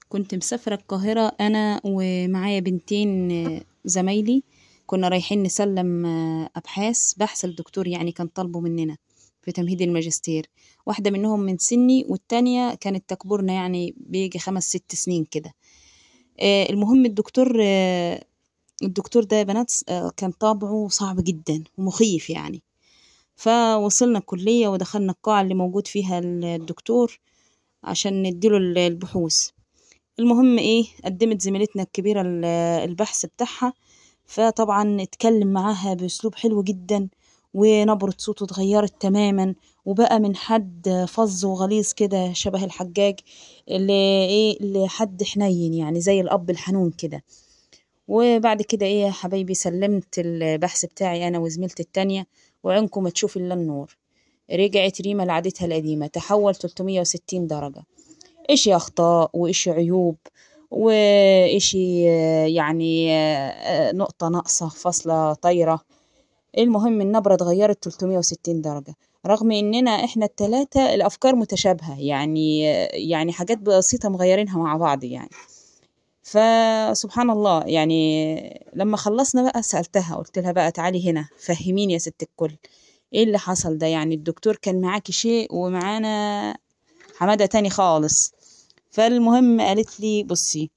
كنت مسافرة القاهرة أنا ومعايا بنتين زمايلي. كنا رايحين نسلم بحث الدكتور يعني كان طالبه مننا في تمهيد الماجستير. واحدة منهم من سني والتانية كانت تكبرنا يعني بيجي 5 6 سنين كده. المهم الدكتور ده يا بنات كان طابعه صعب جدا ومخيف يعني. فوصلنا الكلية ودخلنا القاعة اللي موجود فيها الدكتور عشان نديله البحوث. المهم قدمت زميلتنا الكبيرة البحث بتاعها، فطبعا اتكلم معاها بأسلوب حلو جدا ونبرة صوته اتغيرت تماما، وبقى من حد فظ وغليظ كده شبه الحجاج لحد حنين يعني زي الأب الحنون كده. وبعد كده يا حبايبي سلمت البحث بتاعي أنا وزميلتي التانية، وعينكم ما تشوف إلا النور. رجعت ريما لعادتها القديمة، تحول 360 درجة. إشي أخطاء وإشي عيوب وإشي يعني نقطة ناقصة فاصلة طايرة. المهم النبرة اتغيرت 360 درجة، رغم إننا إحنا التلاتة الأفكار متشابهة يعني حاجات بسيطة مغيرينها مع بعض يعني. فسبحان الله يعني لما خلصنا بقى سألتها، قلت لها بقى تعالي هنا فهميني يا ست الكل ايه اللي حصل ده، يعني الدكتور كان معاكي شيء ومعانا حمادة تاني خالص. فالمهم قالت لي بصي،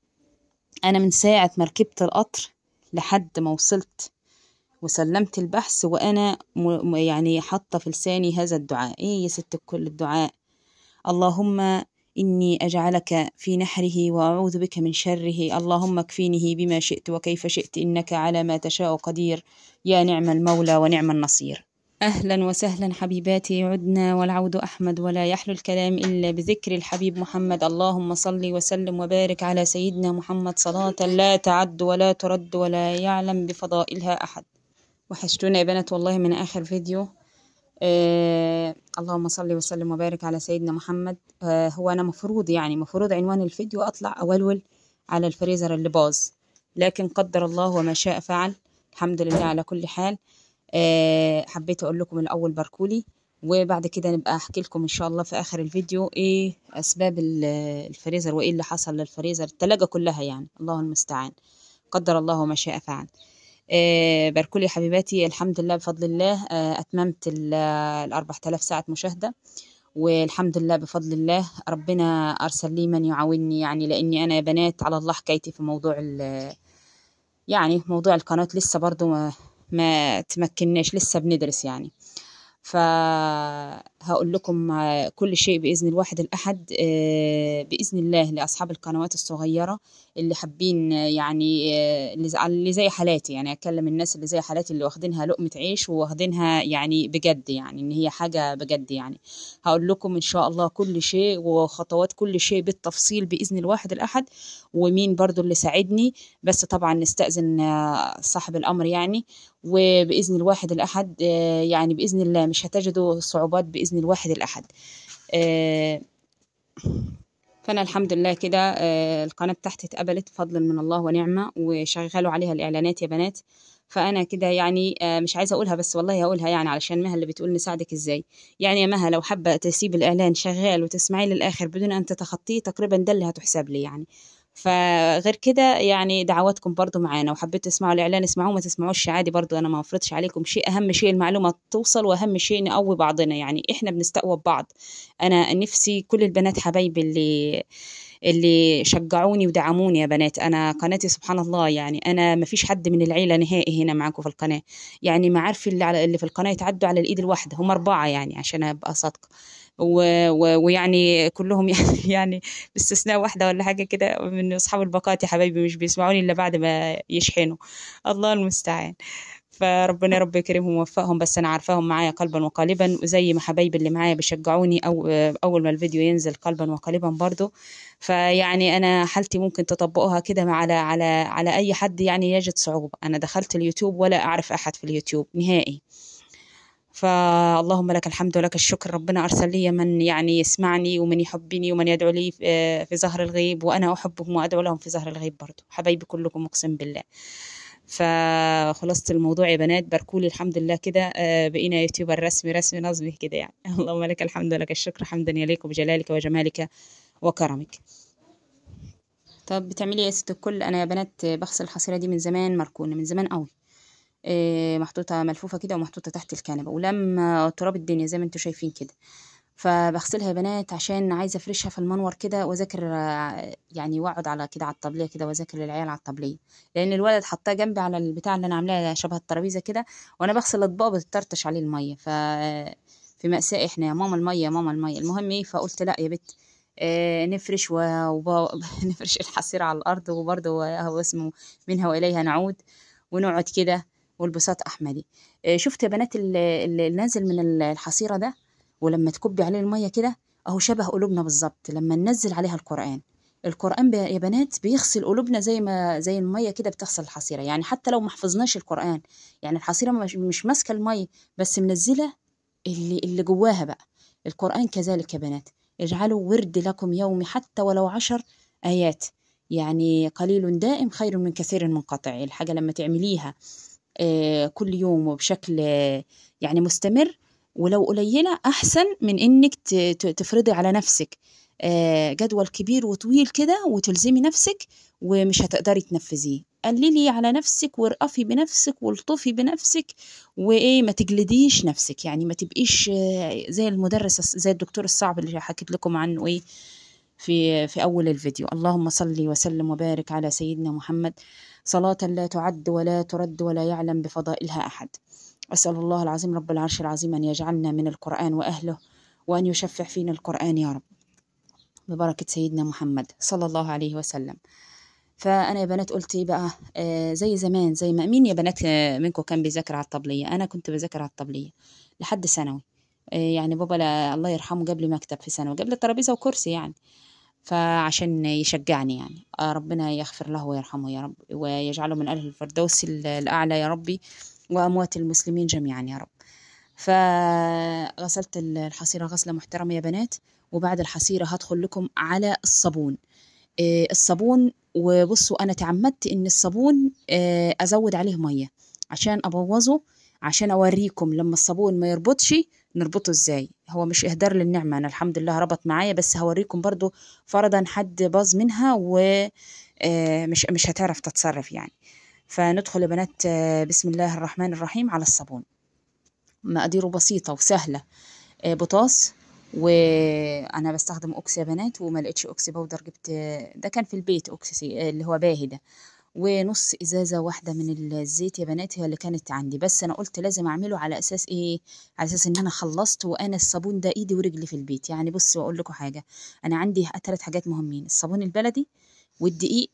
انا من ساعة ما ركبت القطر لحد ما وصلت وسلمت البحث وانا يعني حاطة في لساني هذا الدعاء. ايه يا ست الكل الدعاء؟ اللهم إني أجعلك في نحره وأعوذ بك من شره، اللهم اكفينه بما شئت وكيف شئت إنك على ما تشاء قدير، يا نعم المولى ونعم النصير. أهلا وسهلا حبيباتي، عدنا والعود أحمد، ولا يحلو الكلام إلا بذكر الحبيب محمد. اللهم صل وسلم وبارك على سيدنا محمد صلاة لا تعد ولا ترد ولا يعلم بفضائلها أحد. وحشتونا يا بنات والله من آخر فيديو. اللهم صل وسلم وبارك على سيدنا محمد. هو أنا مفروض عنوان الفيديو أطلع أولول على الفريزر اللي باظ، لكن قدر الله وما شاء فعل. الحمد لله على كل حال. حبيت أقول لكم الأول باركولي، وبعد كده نبقى أحكي لكم إن شاء الله في آخر الفيديو إيه أسباب الفريزر وإيه اللي حصل للفريزر التلاجة كلها يعني. الله المستعان، قدر الله وما شاء فعل. باركولي حبيباتي، الحمد لله بفضل الله أتممت 4000 ساعة مشاهدة، والحمد لله بفضل الله ربنا أرسل لي من يعاونني يعني، لأني أنا يا بنات على الله حكايتي في موضوع القناة لسه برضو ما تمكناش، لسه بندرس يعني. فهقول لكم كل شيء بإذن الواحد الأحد بإذن الله لأصحاب القنوات الصغيرة اللي حابين يعني اللي زي حالاتي، يعني أكلم الناس اللي زي حالاتي اللي واخدينها لقمة عيش وواخدينها يعني بجد، يعني إن هي حاجة بجد يعني. هقول لكم إن شاء الله كل شيء وخطوات كل شيء بالتفصيل بإذن الواحد الأحد، ومين برضو اللي ساعدني، بس طبعا نستأذن صاحب الأمر يعني. وبإذن الواحد الأحد يعني بإذن الله مش هتجدوا صعوبات بإذن الواحد الأحد. فأنا الحمد لله كده القناة بتاعتي اتقبلت فضلا من الله ونعمة، وشغلوا عليها الإعلانات يا بنات. فأنا كده يعني مش عايزة أقولها بس والله هقولها يعني علشان مها اللي بتقول نساعدك إزاي. يعني يا مها لو حابة تسيب الإعلان شغال وتسمعي للآخر بدون أن تتخطيه تقريبا ده اللي هتحسب لي يعني. فغير كده يعني دعواتكم برضو معانا، وحبيت تسمعوا الإعلان اسمعوه، ما تسمعوش عادي برضو، أنا ما أفرضش عليكم شيء. أهم شيء المعلومة توصل، وأهم شيء نقوي بعضنا، يعني إحنا بنستقوى ببعض. أنا نفسي كل البنات حبايبي اللي شجعوني ودعموني يا بنات، أنا قناتي سبحان الله يعني أنا ما فيش حد من العيلة نهائي هنا معاكم في القناة، يعني معارفي اللي في القناة يتعدوا على الإيد الواحدة، هم 4 يعني عشان أبقى صادقة. ويعني كلهم يعني باستثناء واحدة ولا حاجة كده من أصحاب الباقات يا حبايبي مش بيسمعوني إلا بعد ما يشحنوا. الله المستعان. فربنا يا رب يكرمهم ويوفقهم، بس أنا عارفاهم معايا قلبا وقالبا، وزي ما حبايبي اللي معايا بيشجعوني أو أول ما الفيديو ينزل قلبا وقالبا برضو. فيعني أنا حالتي ممكن تطبقوها كده على أي حد يعني يجد صعوبة. أنا دخلت اليوتيوب ولا أعرف أحد في اليوتيوب نهائي، فاللهم لك الحمد ولك الشكر. ربنا أرسل لي من يعني يسمعني ومن يحبني ومن يدعو لي في ظهر الغيب، وأنا أحبهم وأدعو لهم في ظهر الغيب برضو، حبايبي كلكم أقسم بالله. فخلصت الموضوع يا بنات، باركولي الحمد لله كده بقينا يوتيوبر رسمي نصبه كده يعني. اللهم لك الحمد ولك الشكر، حمدا يليق بجلالك وجمالك وكرمك. طب بتعملي ايه يا ست الكل؟ انا يا بنات بغسل الحصيره دي من زمان، مركونه من زمان قوي. محطوطه ملفوفه كده ومحطوطه تحت الكنبه، ولما تراب الدنيا زي ما انتوا شايفين كده. فبغسلها يا بنات عشان عايزه افرشها في المنور كده واذاكر، يعني واقعد على كده على الطبليه كده واذاكر للعيال على الطبليه. لان الولد حطها جنبي على البتاع اللي انا عاملاه شبه الترابيزه كده، وانا بغسل الاطباق بتطرطش عليه الميه. في مأساة احنا، يا ماما الميه يا ماما الميه. المهم ايه، فقلت لا يا بت، نفرش نفرش الحصيرة على الأرض، وبرضه هو اسمه منها وإليها نعود، ونقعد كده. والبساط أحمدي. شفت يا بنات اللي نازل من الحصيرة ده، ولما تكبي عليه المية كده، أهو شبه قلوبنا بالظبط لما ننزل عليها القرآن. القرآن يا بنات بيغسل قلوبنا زي المية كده بتغسل الحصيرة. يعني حتى لو ما حفظناش القرآن، يعني الحصيرة مش ماسكة المية، بس منزلة اللي جواها بقى. القرآن كذلك يا بنات، اجعلوا ورد لكم يومي حتى ولو 10 آيات. يعني قليل دائم خير من كثير منقطع. الحاجة لما تعمليها كل يوم وبشكل يعني مستمر، ولو قليلة أحسن من إنك تفرضي على نفسك جدول كبير وطويل كده وتلزمي نفسك ومش هتقدري تنفذيه. قللي على نفسك وارقفي بنفسك والطفي بنفسك، وايه ما تجلديش نفسك. يعني ما تبقيش زي المدرس، زي الدكتور الصعب اللي حكيت لكم عنه ايه في أول الفيديو. اللهم صل وسلم وبارك على سيدنا محمد صلاة لا تعد ولا ترد ولا يعلم بفضائلها أحد. أسأل الله العظيم رب العرش العظيم أن يجعلنا من القرآن وأهله، وأن يشفع فينا القرآن يا رب، ببركة سيدنا محمد صلى الله عليه وسلم. فأنا يا بنات قلت إيه بقى، زي زمان، زي ما مين يا بنات منكم كان بيذاكر على الطبلية؟ أنا كنت بذاكر على الطبلية لحد ثانوي. يعني بابا الله يرحمه جاب لي مكتب في ثانوي، جاب لي ترابيزة وكرسي يعني، فعشان يشجعني يعني. ربنا يغفر له ويرحمه يا رب، ويجعله من أهل الفردوس الأعلى يا ربي، وأموات المسلمين جميعا يا رب. فغسلت الحصيرة غسلة محترمة يا بنات. وبعد الحصيرة هدخل لكم على الصابون. الصابون، وبصوا أنا تعمدت إن الصابون أزود عليه مية عشان أبوظه، عشان أوريكم لما الصابون ما يربطش نربطه إزاي. هو مش إهدار للنعمة، أنا الحمد لله ربط معايا، بس هوريكم برضو فرضا حد باظ منها ومش هتعرف تتصرف يعني. فندخل يا بنات بسم الله الرحمن الرحيم على الصابون. مقاديره بسيطة وسهلة. بوتاص، وانا بستخدم اوكسي يا بنات، وما لقيتش اوكسي باودر، جبت ده كان في البيت اوكسي اللي هو باهي ده. ونص ازازه واحده من الزيت يا بنات، هي اللي كانت عندي، بس انا قلت لازم اعمله على اساس ايه، على اساس ان انا خلصت وانا الصابون ده ايدي ورجلي في البيت. يعني بصوا اقول لكم حاجه، انا عندي 3 حاجات مهمين: الصابون البلدي والدقيق.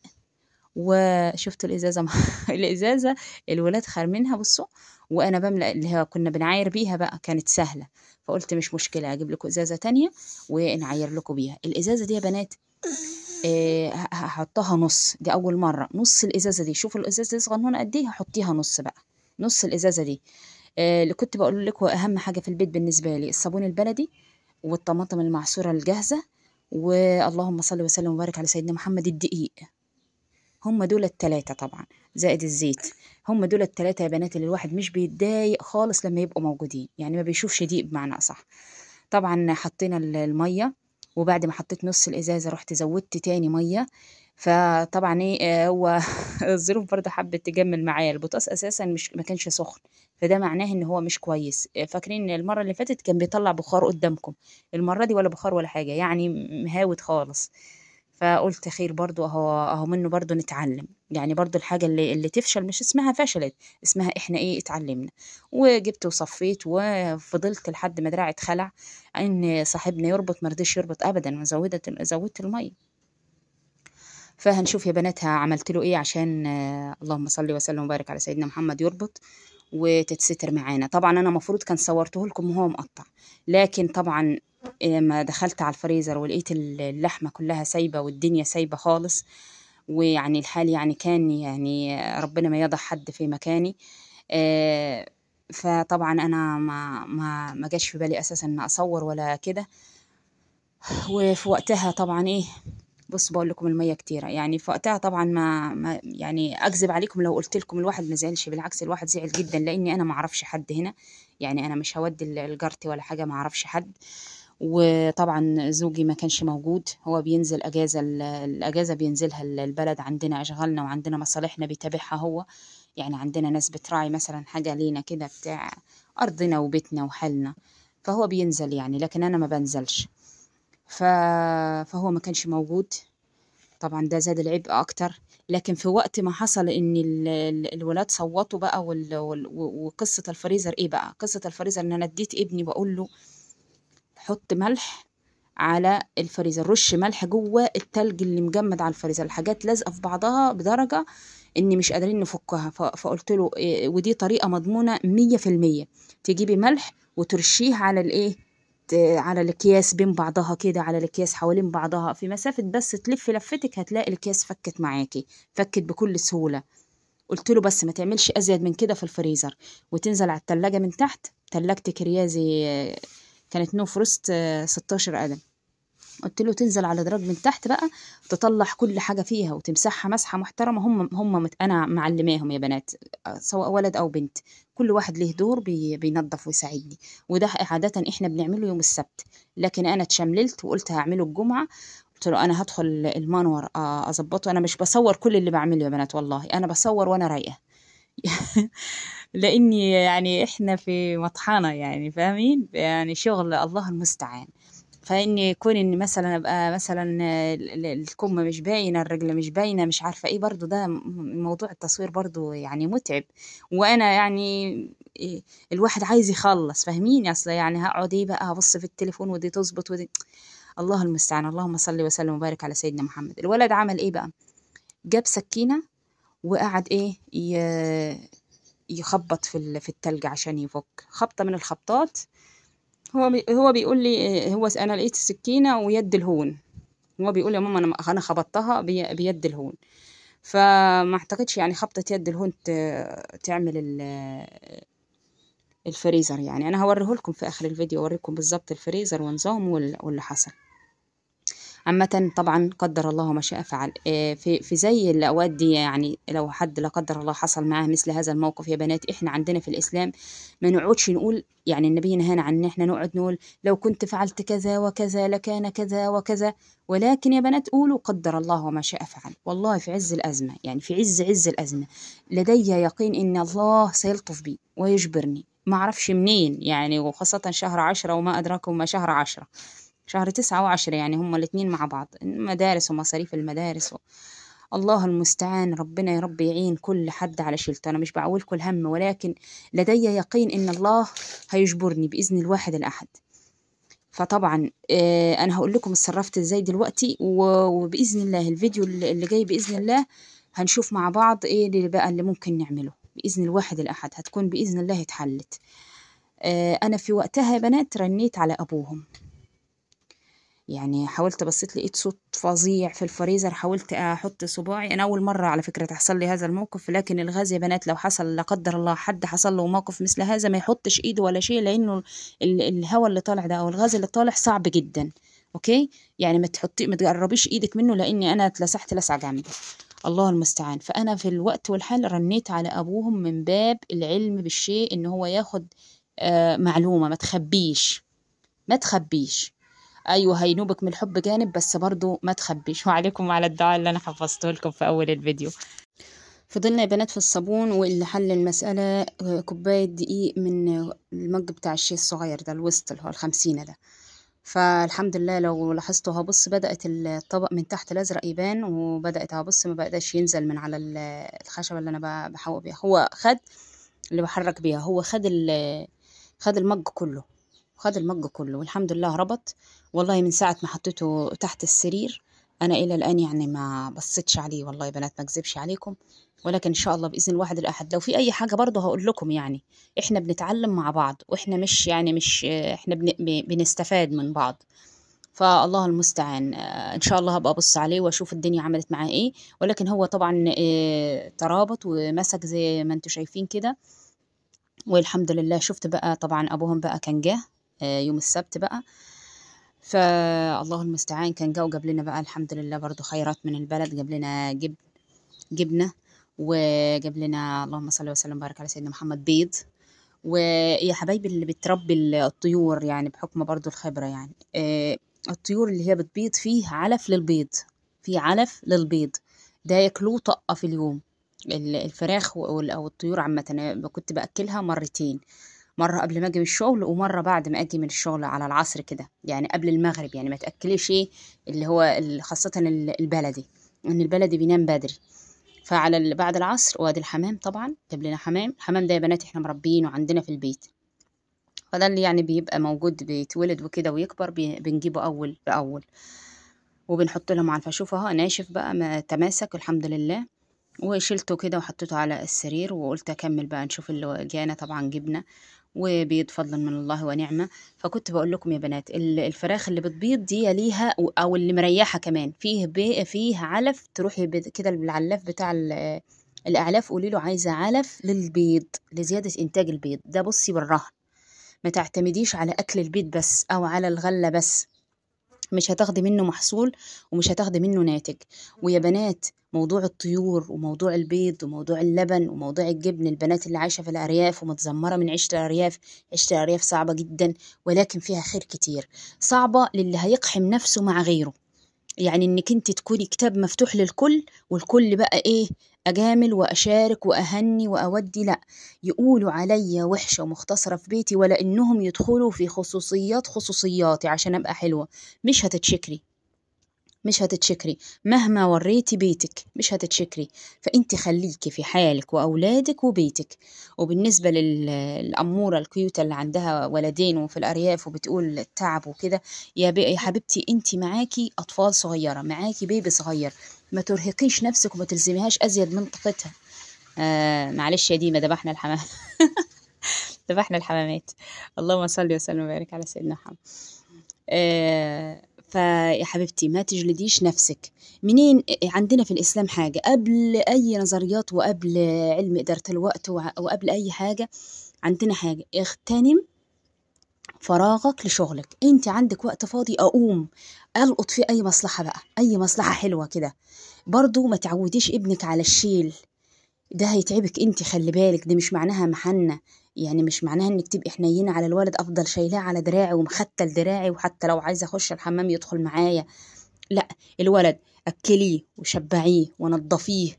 وشفت الازازه الازازه الولاد خارمينها بصوا، وانا بملأ اللي هي كنا بنعاير بيها بقى، كانت سهله. فقلت مش مشكله اجيب لكم ازازه تانية ونعاير لكم بيها. الازازه دي يا بنات هحطها نص، دي اول مره نص الازازه دي. شوفوا الازازه دي صغنونه قد ايه، هحطيها نص بقى، نص الازازه دي. اللي كنت بقول لكم اهم حاجه في البيت بالنسبه لي الصابون البلدي، والطماطم المعصوره الجاهزه، واللهم صل وسلم وبارك على سيدنا محمد الدقيق. هم دول ال3 طبعا، زائد الزيت. هم دول ال3 يا بنات اللي الواحد مش بيتضايق خالص لما يبقوا موجودين، يعني ما بيشوفش ضيق بمعنى أصح. طبعا حطينا المية، وبعد ما حطيت نص الإزازة رحت زودت تاني مية. فطبعا ايه هو الظروف برضه حبت تجمل معايا. البوتاص اساسا ما كانش سخن، فده معناه ان هو مش كويس. فاكرين المره اللي فاتت كان بيطلع بخار قدامكم، المره دي ولا بخار ولا حاجه، يعني مهاوت خالص. فقلت خير برضو، اهو منه برضو نتعلم. يعني برضو الحاجة اللي تفشل مش اسمها فشلت، اسمها احنا ايه اتعلمنا. وجبت وصفيت وفضلت لحد ما دراعي اتخلع، ان صاحبنا يربط مرضيش يربط ابدا، زودت المية. فهنشوف يا بناتها عملت له ايه عشان اللهم صل وسلم وبارك على سيدنا محمد يربط وتتستر معانا. طبعا انا مفروض كان صورته لكم وهو مقطع، لكن طبعا ما دخلت على الفريزر ولقيت اللحمه كلها سايبه والدنيا سايبه خالص، ويعني الحال يعني كان يعني ربنا ما يضع حد في مكاني. فطبعا انا ما جاش في بالي اساسا ان اصور ولا كده. وفي وقتها طبعا ايه، بص بقول لكم الميه كتيره، يعني في وقتها طبعا ما يعني اكذب عليكم لو قلت لكم الواحد ما زعلش، بالعكس الواحد زعل جدا، لاني انا ما اعرفش حد هنا، يعني انا مش هودي الجرتي ولا حاجه، ما اعرفش حد. وطبعا زوجي ما كانش موجود، هو بينزل اجازه، الاجازه بينزلها البلد، عندنا اشغالنا وعندنا مصالحنا بيتابعها هو، يعني عندنا ناس بتراعي مثلا حاجه لينا كده بتاع ارضنا وبيتنا وحالنا، فهو بينزل يعني، لكن انا ما بنزلش. ف... فهو ما كانش موجود، طبعا ده زاد العبء اكتر. لكن في وقت ما حصل ان الولاد صوتوا بقى وقصه الفريزر ايه بقى، قصه الفريزر ان انا اديت ابني بقول له حط ملح على الفريزر، رش ملح جوه التلج اللي مجمد على الفريزر، الحاجات لازقه في بعضها بدرجه اني مش قادرين نفكها. فقلت له إيه، ودي طريقه مضمونه 100%، تجيبي ملح وترشيه على الايه، على الاكياس بين بعضها كده، على الاكياس حوالين بعضها، في مسافه بس تلف لفتك هتلاقي الاكياس فكت معاكي، فكت بكل سهوله. قلت له بس ما تعملش ازيد من كده في الفريزر، وتنزل على التلاجة من تحت. تلاجتي كريازي كانت نو فروست 16 قدم. قلت له تنزل على دراج من تحت بقى، تطلع كل حاجه فيها وتمسحها مسحه محترمه. انا معلماهم يا بنات، سواء ولد او بنت، كل واحد له دور بينظف ويساعدني، وده عاده احنا بنعمله يوم السبت. لكن انا اتشمللت وقلت هعمله الجمعه. قلت له انا هدخل المانور اظبطه، انا مش بصور كل اللي بعمله يا بنات والله، انا بصور وانا رايقه. لاني يعني احنا في مطحنه يعني، فاهمين يعني، شغل الله المستعان. فإن يكون إن مثلا أبقى مثلا الكم مش باينة، الرجل مش باينة، مش عارفة إيه، برضو ده موضوع التصوير برضو يعني متعب. وأنا يعني الواحد عايز يخلص، فاهمين؟ أصل يعني هقعد إيه بقى هبص في التليفون ودي تظبط ودي، الله المستعان. اللهم صل وسلم وبارك على سيدنا محمد. الولد عمل إيه بقى؟ جاب سكينة وقعد إيه يخبط في التلج عشان يفك خبطة من الخبطات. هو بيقول لي هو انا لقيت السكينه ويد الهون، هو بيقول يا ماما انا خبطتها بيد الهون. فما اعتقدش يعني خبطه يد الهون تعمل الفريزر. يعني انا هوريه لكم في اخر الفيديو، اوريكم بالظبط الفريزر ونظامه واللي حصل. عامة طبعا قدر الله ما شاء فعل. في زي الأوقات دي، يعني لو حد لا قدر الله حصل معاه مثل هذا الموقف يا بنات، احنا عندنا في الإسلام ما نقعدش نقول، يعني النبي نهانا عن ان احنا نقعد نقول لو كنت فعلت كذا وكذا لكان كذا وكذا. ولكن يا بنات قولوا قدر الله وما شاء فعل. والله في عز الأزمة، يعني في عز الأزمة، لدي يقين ان الله سيلطف بي ويجبرني، ما اعرفش منين يعني، وخاصة شهر 10 وما أدراكم ما شهر 10، شهر 9 و10، يعني هما الاتنين مع بعض، المدارس ومصاريف المدارس الله المستعان. ربنا يا رب يعين كل حد على شيلته، أنا مش بعولكم الهم، ولكن لدي يقين إن الله هيجبرني بإذن الواحد الأحد. فطبعا أنا هقول لكم اتصرفت إزاي دلوقتي، وبإذن الله الفيديو اللي جاي بإذن الله هنشوف مع بعض إيه اللي بقى اللي ممكن نعمله بإذن الواحد الأحد، هتكون بإذن الله اتحلت. أنا في وقتها يا بنات رنيت على أبوهم، يعني حاولت بصيت لقيت صوت فظيع في الفريزر، حاولت احط صباعي. انا اول مره على فكره تحصل لي هذا الموقف، لكن الغاز يا بنات لو حصل لا قدر الله حد حصل له موقف مثل هذا ما يحطش ايده ولا شيء، لانه الهواء اللي طالع ده او الغاز اللي طالع صعب جدا. اوكي، يعني ما تقربيش ايدك منه، لاني انا اتلسعت لسعه جامده، الله المستعان. فانا في الوقت والحال رنيت على ابوهم من باب العلم بالشيء، ان هو ياخد معلومه، ما تخبيش. ايوه هينوبك من الحب جانب، بس برضو ما تخبيش. وعليكم وعلى الدعاء اللي انا حفظته لكم في اول الفيديو. فضلنا يا بنات في الصابون، واللي حل المسألة كوباية دقيق من المج بتاع الشاي الصغير ده، الوسط اللي هو 50 ده. فالحمد لله لو لاحظتوا هبص بدأت الطبق من تحت الأزرق يبان، وبدأت هبص ما بقداش ينزل من على الخشبة اللي أنا بحوق بيها. هو خد اللي بحرك بيها، هو خد المج كله، خد المج كله، والحمد لله ربط. والله من ساعة ما حطيته تحت السرير أنا إلى الآن يعني ما بصيتش عليه، والله يا بنات ما أكذبش عليكم. ولكن إن شاء الله بإذن الواحد الأحد لو في أي حاجة برضه هقول لكم، يعني إحنا بنتعلم مع بعض، وإحنا مش إحنا بنستفاد من بعض. فالله المستعان. إن شاء الله هبقى أبص عليه وأشوف الدنيا عملت معاه إيه. ولكن هو طبعا ترابط ومسك زي ما أنتم شايفين كده. والحمد لله شفت بقى طبعا أبوهم بقى كان جه يوم السبت بقى، فالله المستعان كان جا وجاب لنا بقى الحمد لله برضو خيرات من البلد، جاب لنا جبنة، وجاب لنا اللهم صل وسلم وبارك على سيدنا محمد بيض، ويا حبايبي اللي بتربي الطيور، يعني بحكم برضو الخبرة، يعني الطيور اللي هي بتبيض فيه علف للبيض، في علف للبيض ده ياكلوه طقة في اليوم. الفراخ أو الطيور عامة أنا كنت بأكلها مرتين، مرة قبل ما أجي من الشغل ومرة بعد ما أجي من الشغل على العصر كده، يعني قبل المغرب. يعني ما تأكليش إيه اللي هو خاصة البلدي، إن البلدي بينام بدري. فعلى بعد العصر، وادي الحمام طبعا جاب لنا حمام. الحمام ده يا بنات احنا مربيينه عندنا في البيت، فده اللي يعني بيبقى موجود بيتولد وكده ويكبر، بنجيبه أول بأول وبنحط له مع الفشوفة اهو ناشف بقى، ما تماسك الحمد لله. وشلته كده وحطيته على السرير وقلت اكمل بقى نشوف اللي جانا. طبعا جبنه وبيض فضلا من الله ونعمه. فكنت بقول لكم يا بنات الفراخ اللي بتبيض دي ليها، او اللي مريحه كمان فيه علف. تروحي كده بالعلاف بتاع الاعلاف، قولي له عايزه علف للبيض لزياده انتاج البيض ده. بصي بالرهن، ما تعتمديش على اكل البيض بس او على الغله بس، مش هتاخدي منه محصول ومش هتاخدي منه ناتج. ويا بنات موضوع الطيور وموضوع البيض وموضوع اللبن وموضوع الجبن، البنات اللي عايشة في الأرياف ومتذمرة من عيشة الأرياف، عيشة الأرياف صعبة جدا ولكن فيها خير كتير. صعبة للي هيقحم نفسه مع غيره، يعني انك انت تكوني كتاب مفتوح للكل، والكل بقى ايه، اجامل واشارك واهني واودي، لا، يقولوا عليا وحشه ومختصره في بيتي، ولا انهم يدخلوا في خصوصياتي عشان ابقى حلوه. مش هتتشكري، مش هتتشكري مهما وريتي بيتك، مش هتتشكري. فانت خليكي في حالك واولادك وبيتك. وبالنسبه للاموره الكيوته اللي عندها ولدين وفي الارياف وبتقول التعب وكده، يا حبيبتي انت معاكي اطفال صغيره، معاكي بيبي صغير، ما ترهقيش نفسك وما تلزميهاش ازيد من طاقتها. معلش يا ديما، ذبحنا الحمام. ذبحنا الحمامات. اللهم صل وسلم وبارك على سيدنا محمد. فيا حبيبتي ما تجلديش نفسك. منين عندنا في الإسلام حاجة قبل أي نظريات وقبل علم إدارة الوقت وقبل أي حاجة، عندنا حاجة: اغتنم فراغك لشغلك. انت عندك وقت فاضي، أقوم ألقط فيه أي مصلحة بقى، أي مصلحة حلوة كده. برضو ما تعوديش ابنك على الشيل، ده هيتعبك انت، خلي بالك. دي مش معناها محنة، يعني مش معناها انك تبقي حنينة على الولد افضل شايلاه على دراعي ومختل دراعي، وحتى لو عايزة اخش الحمام يدخل معايا. لا، الولد اكليه وشبعيه ونضفيه،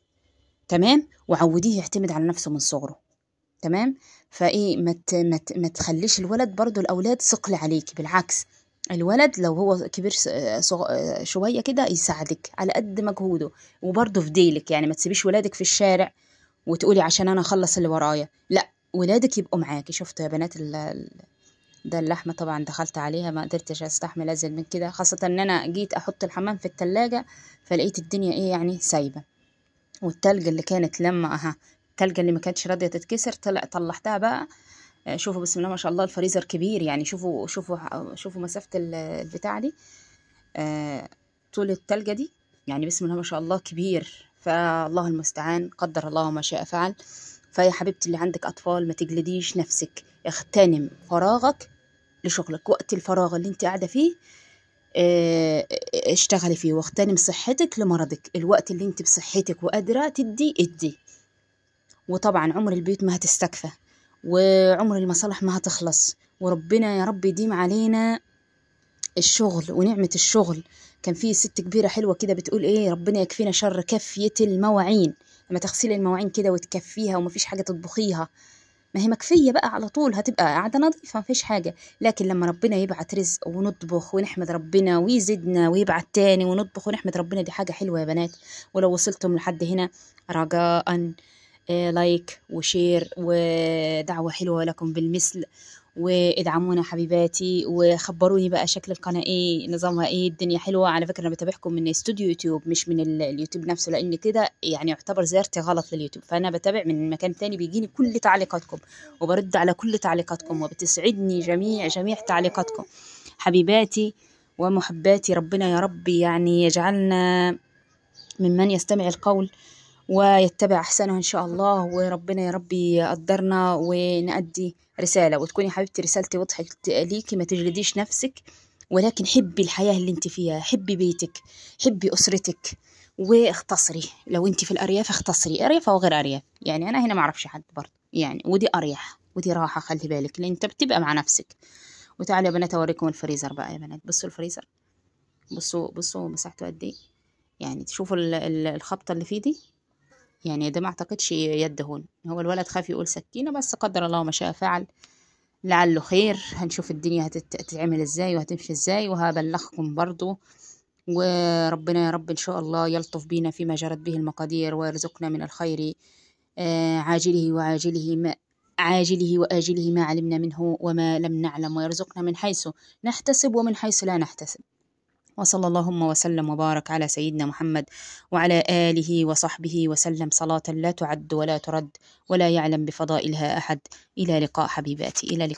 تمام، وعوديه يعتمد على نفسه من صغره، تمام. فايه ما تخليش الولد، برضو الاولاد ثقل عليكي، بالعكس. الولد لو هو كبير شوية كده يساعدك على قد مجهوده، وبرضه في ديلك. يعني ما تسيبيش ولادك في الشارع وتقولي عشان انا اخلص اللي ورايا، لا، ولادك يبقوا معاكي. شفتوا يا بنات ده اللحمه طبعا دخلت عليها، ما قدرتش استحمل ازيد من كده، خاصه ان انا جيت احط الحمام في التلاجة فلقيت الدنيا ايه يعني سايبه. والتلج اللي كانت لما التلجة اللي ما كانتش راضيه تتكسر طلعتها بقى. شوفوا بسم الله ما شاء الله، الفريزر كبير، يعني شوفوا مسافه البتاع دي، طول التلجة دي، يعني بسم الله ما شاء الله كبير. فالله المستعان، قدر الله ما شاء فعل. فيا حبيبتي اللي عندك أطفال ما تجلديش نفسك، اغتنم فراغك لشغلك. وقت الفراغ اللي انت قاعدة فيه اشتغلي فيه، واغتنم صحتك لمرضك. الوقت اللي انت بصحتك وقادرة ادي. وطبعا عمر البيوت ما هتستكفى، وعمر المصالح ما هتخلص، وربنا يا رب يديم علينا الشغل ونعمة الشغل. كان في ست كبيرة حلوة كده بتقول ايه: ربنا يكفينا شر كفية المواعين. لما تغسلي المواعين كده وتكفيها ومفيش حاجة تطبخيها، ما هي مكفية بقى على طول، هتبقى قاعدة نظيفة مفيش حاجة. لكن لما ربنا يبعت رزق ونطبخ ونحمد ربنا ويزيدنا ويبعت تاني ونطبخ ونحمد ربنا، دي حاجة حلوة يا بنات. ولو وصلتم لحد هنا، رجاء لايك وشير ودعوة حلوة لكم بالمثل، وادعمونا حبيباتي، وخبروني بقى شكل القناة ايه، نظامها ايه، الدنيا حلوة. على فكرة انا بتابعكم من استوديو يوتيوب مش من اليوتيوب نفسه، لان كده يعني يعتبر زيارتي غلط لليوتيوب. فانا بتابع من مكان تاني بيجيني كل تعليقاتكم وبرد على كل تعليقاتكم، وبتسعدني جميع تعليقاتكم حبيباتي ومحباتي. ربنا يا رب يعني يجعلنا ممن يستمع القول ويتبع أحسنه إن شاء الله. وربنا يا ربي يقدرنا ونأدي رسالة، وتكوني حبيبتي رسالتي وضحت ليكي. ما تجلديش نفسك، ولكن حبي الحياة اللي انت فيها، حبي بيتك، حبي أسرتك، واختصري. لو انت في الأرياف اختصري، أرياف أو غير أرياف، يعني أنا هنا معرفش حد برضه يعني، ودي أريح. ودي راحة، خلي بالك، لأن أنت بتبقى مع نفسك. وتعالوا يا بنات أوريكم الفريزر بقى يا بنات. بصوا الفريزر، بصوا مساحته قد إيه. يعني تشوفوا الخبطة اللي فيه دي، يعني ده ما أعتقدش يد هون. هو الولد خاف يقول سكينة، بس قدر الله ما شاء فعل، لعله خير. هنشوف الدنيا هتتعمل ازاي وهتمشي ازاي، وهبلغكم برضو. وربنا يا رب إن شاء الله يلطف بينا فيما جرت به المقادير، ويرزقنا من الخير عاجله وعاجله، ما عاجله وآجله ما علمنا منه وما لم نعلم، ويرزقنا من حيث نحتسب ومن حيث لا نحتسب. وصلى اللهم وسلم وبارك على سيدنا محمد وعلى آله وصحبه وسلم صلاة لا تعد ولا ترد ولا يعلم بفضائلها أحد. إلى لقاء حبيباتي، إلى لقاء.